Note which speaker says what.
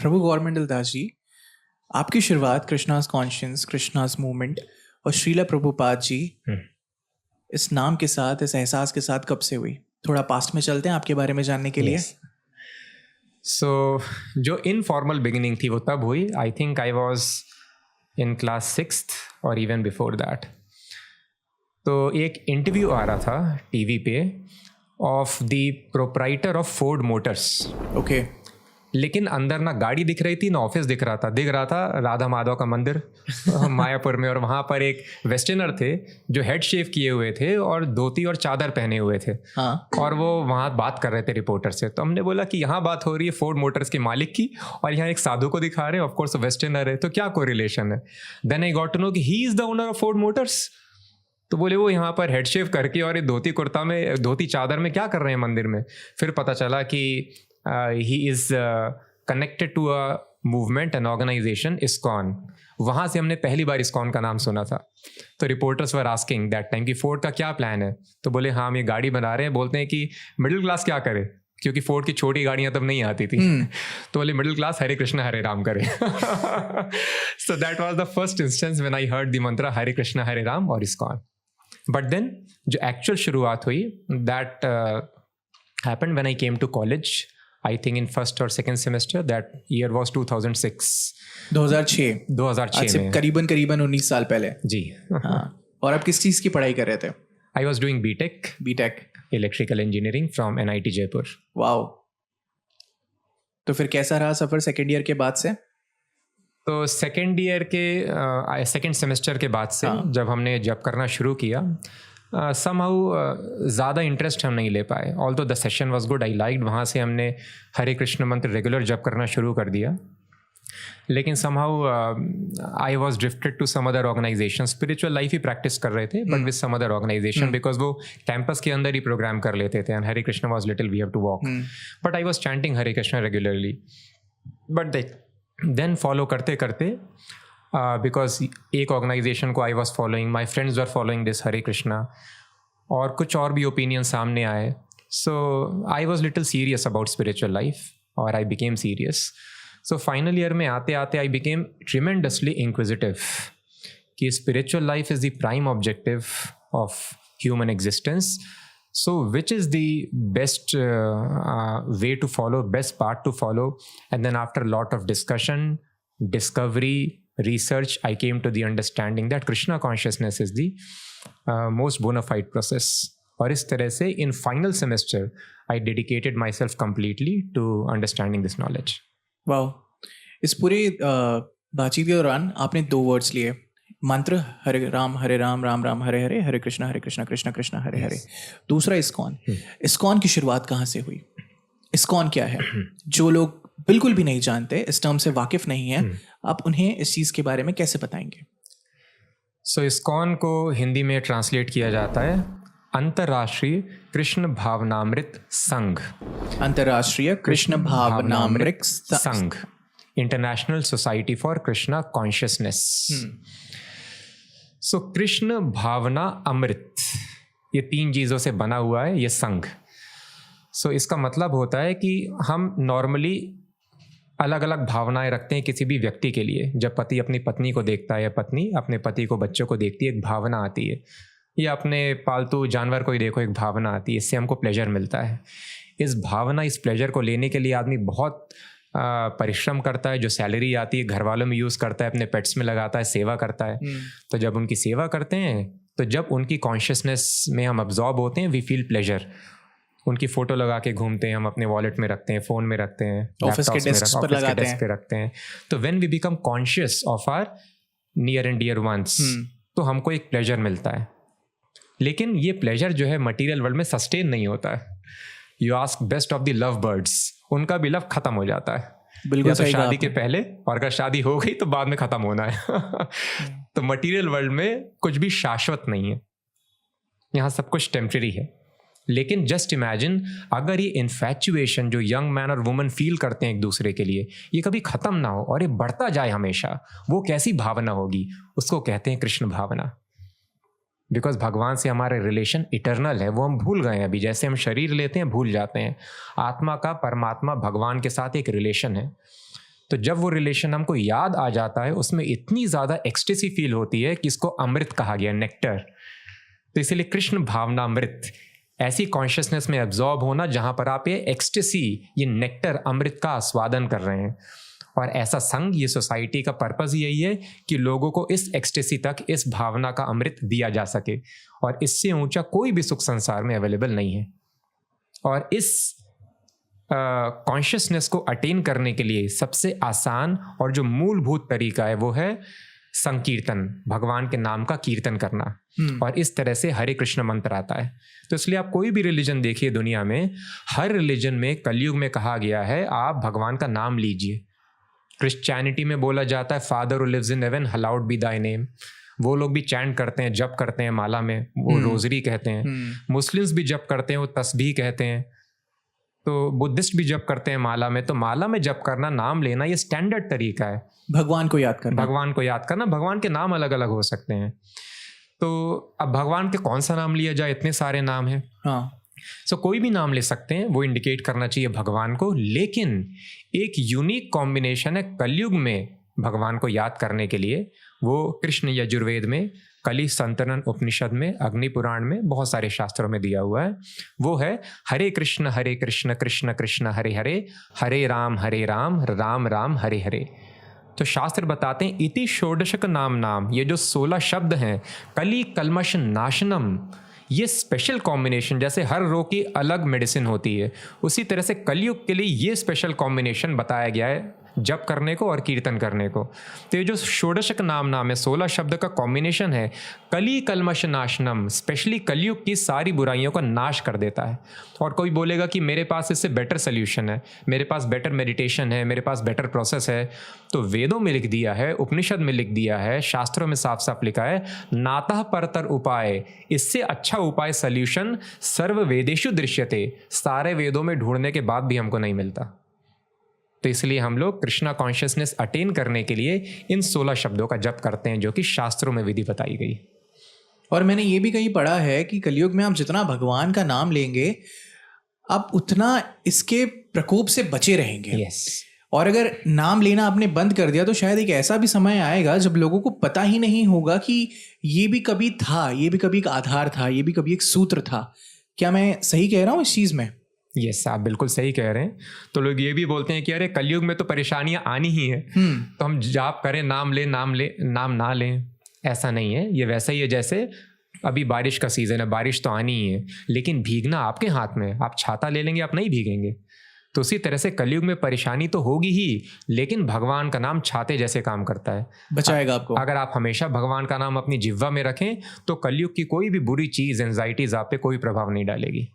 Speaker 1: प्रभु गौरमंडल दास जी, आपकी शुरुआत Krishna's conscience, Krishna's movement और श्रीला प्रभुपाद जी इस नाम के साथ, इस एहसास के साथ कब से हुई? थोड़ा पास्ट में चलते हैं आपके बारे में जानने के लिए।
Speaker 2: सो जो इनफॉर्मल बिगिनिंग थी वो तब हुई, I think I was in class 6th और इवन बिफोर दैट। तो एक इंटरव्यू आ रहा था टीवी पे of the proprietor of Ford Motors.
Speaker 1: Okay.
Speaker 2: लेकिन अंदर ना गाड़ी दिख रही थी ना ऑफिस दिख रहा था राधा माधव का मंदिर मायापुर में, और वहाँ पर एक वेस्टर्नर थे जो हेड शेव किए हुए थे और धोती और चादर पहने हुए थे।
Speaker 1: हाँ।
Speaker 2: और वो वहाँ बात कर रहे थे रिपोर्टर से। तो हमने बोला कि यहाँ बात हो रही है फोर्ड मोटर्स के मालिक की और यहाँ एक साधु को दिखा रहे हैं, ऑफकोर्स वेस्टर्नर है, तो क्या कोरिलेशन है। Then I got to know कि he is the owner of Ford Motors. तो बोले वो यहाँ पर हेड शेव करके और धोती कुर्ता में, धोती चादर में क्या कर रहे हैं मंदिर में। फिर पता चला कि he is connected to a movement, an organization, ISKCON। वहाँ से हमने पहली बार ISKCON का नाम सुना था। तो reporters were asking that time कि फोर्ड का क्या प्लान है। तो बोले हाँ हम ये गाड़ी बना रहे हैं। बोलते हैं कि मिडिल क्लास क्या करे, क्योंकि फोर्ड की छोटी गाड़ियाँ तब नहीं आती थी। तो बोले मिडिल क्लास हरे कृष्णा हरे राम करे। So that was the first instance when I heard the mantra Hare Krishna Hare Ram और ISKCON। बट देन जो एक्चुअल शुरुआत हुई, that happened when I came to college. I think in first or second semester, that year was 2006।
Speaker 1: 2006 में, करीबन 19 साल पहले
Speaker 2: जी।
Speaker 1: हाँ। और आप किस चीज़ की पढ़ाई कर रहे थे?
Speaker 2: I was doing BTech electrical engineering from NIT Jaipur.
Speaker 1: Wow. तो फिर कैसा रहा सफ़र सेकेंड ईयर के बाद से?
Speaker 2: तो सेकेंड ईयर के सेकेंड सेमेस्टर के बाद से जब हमने जब करना शुरू किया, somehow ज़्यादा इंटरेस्ट हम नहीं ले पाए। Although the session was good, I liked. वहाँ से हमने हरे कृष्ण मंत्र रेगुलर जप करना शुरू कर दिया। लेकिन somehow I was drifted to some other organization. Spiritual life ही प्रैक्टिस कर रहे थे but with some other organization, because वो कैंपस के अंदर ही प्रोग्राम कर लेते थे। And Hare Krishna was little we have to walk, but I was chanting Hare Krishna regularly. But then follow करते करते बिकॉज एक ऑर्गेनाइजेशन को I was following, my friends were following this Hare Krishna, और कुछ और भी ओपिनियन सामने आए। So I was little serious about spiritual life और I became serious. So final year में आते आते आई बिकेम ट्रिमेंडसली इंक्विजिटिव कि spiritual life is the prime objective of human existence. So which is the best way to follow, best path to follow? And then after a lot of discussion, discovery, research, I came to the understanding that Krishna consciousness is the most bona fide process. और इस तरह से in final semester, I dedicated myself completely to understanding this knowledge.
Speaker 1: Wow. इस पूरी बातचीत के दौरान आपने 2 वर्ड्स लिए, मंत्र हरे राम राम राम हरे हरे, हरे कृष्णा कृष्णा कृष्णा हरे हरे। दूसरा ISKCON। ISKCON की शुरुआत कहाँ से हुई? ISKCON क्या है? जो लोग बिल्कुल भी नहीं जानते, इस टर्म से वाकिफ नहीं है, आप उन्हें इस चीज़ के बारे में कैसे बताएंगे?
Speaker 2: सो ISKCON को हिंदी में ट्रांसलेट किया जाता है अंतर्राष्ट्रीय कृष्ण भावनामृत संघ।
Speaker 1: अंतर्राष्ट्रीय Krishna Bhavanamrita
Speaker 2: Sangh, international society for Krishna consciousness. So Krishna भावना अमृत, ये 3 चीज़ों से बना हुआ है ये संघ। सो इसका मतलब होता है कि हम नॉर्मली अलग अलग भावनाएं रखते हैं किसी भी व्यक्ति के लिए। जब पति अपनी पत्नी को देखता है या पत्नी अपने पति को, बच्चों को देखती है, एक भावना आती है। या अपने पालतू जानवर को ही देखो, एक भावना आती है, इससे हमको प्लेजर मिलता है। इस भावना, इस प्लेजर को लेने के लिए आदमी बहुत परिश्रम करता है। जो सैलरी आती है घर वालों में यूज़ करता है, अपने पेट्स में लगाता है, सेवा करता है। तो जब उनकी सेवा करते हैं, तो जब उनकी कॉन्शियसनेस में हम अब्जॉर्ब होते हैं, वी फील प्लेजर। उनकी फ़ोटो लगा के घूमते हैं, हम अपने वॉलेट में रखते हैं, फ़ोन में रखते हैं,
Speaker 1: ऑफिस के डेस्क
Speaker 2: पे रखते हैं। तो when we become conscious of our near and dear ones, तो हमको एक प्लेजर मिलता है। लेकिन ये प्लेजर जो है मटीरियल वर्ल्ड में सस्टेन नहीं होता है। You ask best of the love birds, उनका भी लव खत्म हो जाता है,
Speaker 1: बिल्कुल
Speaker 2: तो शादी के पहले, और अगर शादी हो गई तो बाद में खत्म होना है। तो मटेरियल वर्ल्ड में कुछ भी शाश्वत नहीं है, यहाँ सब कुछ टेम्परेरी है। लेकिन जस्ट इमेजिन अगर ये इन्फैचुएशन जो यंग मैन और वुमन फील करते हैं एक दूसरे के लिए, ये कभी खत्म ना हो और ये बढ़ता जाए हमेशा, वो कैसी भावना होगी? उसको कहते हैं कृष्ण भावना। बिकॉज भगवान से हमारे रिलेशन इटर्नल है, वो हम भूल गए हैं अभी। जैसे हम शरीर लेते हैं भूल जाते हैं, आत्मा का परमात्मा भगवान के साथ एक रिलेशन है। तो जब वो रिलेशन हमको याद आ जाता है, उसमें इतनी ज़्यादा एक्सटेसी फील होती है कि इसको अमृत कहा गया, नेक्टर। तो इसीलिए कृष्ण भावना अमृत, ऐसी कॉन्शियसनेस में एब्जॉर्ब होना जहाँ पर आप ये एक्सटेसी, ये नेक्टर अमृत का आस्वादन कर रहे हैं। और ऐसा संघ, ये सोसाइटी का पर्पस यही है कि लोगों को इस एक्सटेसी तक, इस भावना का अमृत दिया जा सके। और इससे ऊंचा कोई भी सुख संसार में अवेलेबल नहीं है। और इस कॉन्शियसनेस को अटेन करने के लिए सबसे आसान और जो मूलभूत तरीका है वो है संकीर्तन, भगवान के नाम का कीर्तन करना। और इस तरह से हरे कृष्ण मंत्र आता है। तो इसलिए आप कोई भी रिलीजन देखिए दुनिया में, हर रिलीजन में कलयुग में कहा गया है आप भगवान का नाम लीजिए। क्रिश्चियनिटी में बोला जाता है father who lives in heaven hallowed be thy name. वो लोग भी चैंट करते हैं, जप करते हैं माला में, वो रोजरी कहते हैं। मुस्लिम्स भी जप करते हैं, वो तस्बीह कहते हैं। तो बुद्धिस्ट भी जप करते हैं माला में। तो माला में जप करना, नाम लेना, ये स्टैंडर्ड तरीका है
Speaker 1: भगवान को याद करना।
Speaker 2: भगवान को याद करना। भगवान के नाम अलग अलग हो सकते हैं। तो अब भगवान के कौन सा नाम लिया जाए, इतने सारे नाम हैं।
Speaker 1: हाँ,
Speaker 2: सो कोई भी नाम ले सकते हैं, वो इंडिकेट करना चाहिए भगवान को। लेकिन एक यूनिक कॉम्बिनेशन है कलयुग में भगवान को याद करने के लिए। वो कृष्ण यजुर्वेद में, कलि संतनन उपनिषद में, अग्नि पुराण में, बहुत सारे शास्त्रों में दिया हुआ है। वो है हरे कृष्ण कृष्ण कृष्ण हरे हरे, हरे राम राम राम हरे हरे। तो शास्त्र बताते हैं इति षोडशक नाम, ये जो 16 शब्द हैं, कली कलमश नाशनम, ये स्पेशल कॉम्बिनेशन, जैसे हर रोग की अलग मेडिसिन होती है, उसी तरह से कलयुग के लिए ये स्पेशल कॉम्बिनेशन बताया गया है जप करने को और कीर्तन करने को। तो ये जो षोडशक नाम है, 16 शब्द का कॉम्बिनेशन है, कली कलमश नाशनम, स्पेशली कलयुग की सारी बुराइयों का नाश कर देता है। और कोई बोलेगा कि मेरे पास इससे बेटर सोल्यूशन है, मेरे पास बेटर मेडिटेशन है, मेरे पास बेटर प्रोसेस है। तो वेदों में लिख दिया है, उपनिषद में लिख दिया है, शास्त्रों में साफ साफ लिखा है, नातः परतर उपाय, इससे अच्छा उपाय, सोल्यूशन सर्व वेदेषु दृश्यते, सारे वेदों में ढूंढने के बाद भी हमको नहीं मिलता। तो इसलिए हम लोग कृष्णा कॉन्शियसनेस अटेन करने के लिए इन 16 शब्दों का जप करते हैं, जो कि शास्त्रों में विधि बताई गई।
Speaker 1: और मैंने ये भी कहीं पढ़ा है कि कलयुग में आप जितना भगवान का नाम लेंगे, आप उतना इसके प्रकोप से बचे रहेंगे।
Speaker 2: Yes.
Speaker 1: और अगर नाम लेना आपने बंद कर दिया तो शायद एक ऐसा भी समय आएगा जब लोगों को पता ही नहीं होगा कि ये भी कभी था, ये भी कभी एक आधार था, ये भी कभी एक सूत्र था। क्या मैं सही कह रहा हूँ इस चीज़ में?
Speaker 2: यस, आप बिल्कुल सही कह रहे हैं। तो लोग ये भी बोलते हैं कि अरे कलयुग में तो परेशानियां आनी ही है, तो हम जाप करें, नाम ना लें। ऐसा नहीं है। ये वैसा ही है जैसे अभी बारिश का सीजन है, बारिश तो आनी ही है, लेकिन भीगना आपके हाथ में। आप छाता ले लेंगे, आप नहीं भीगेंगे। तो उसी तरह से कलयुग में परेशानी तो होगी ही, लेकिन भगवान का नाम छाते जैसे काम करता है,
Speaker 1: बचाएगा आपको।
Speaker 2: अगर आप हमेशा भगवान का नाम अपनी जिह्वा में रखें तो कलयुग की कोई भी बुरी चीज़, एंजाइटीज आप पे कोई प्रभाव नहीं डालेगी।